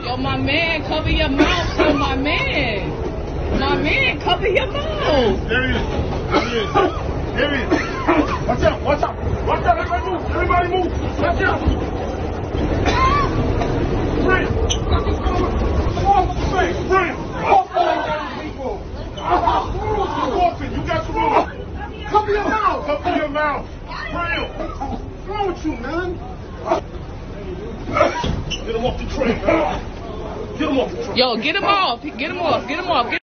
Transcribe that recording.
Yo, my man, cover your mouth. Yo, my man. My man, cover your mouth. There he is. There he is. There he is. Watch out. Watch out. Watch out. Everybody move. Everybody move. Watch out. Brent. Off the face. Brent. Off the people. You got to move. Cover your mouth. Cover your mouth. Brent. What's wrong with you, man? Get him off the train. Get him off the train. Yo, get him off. Get him off. Get him off.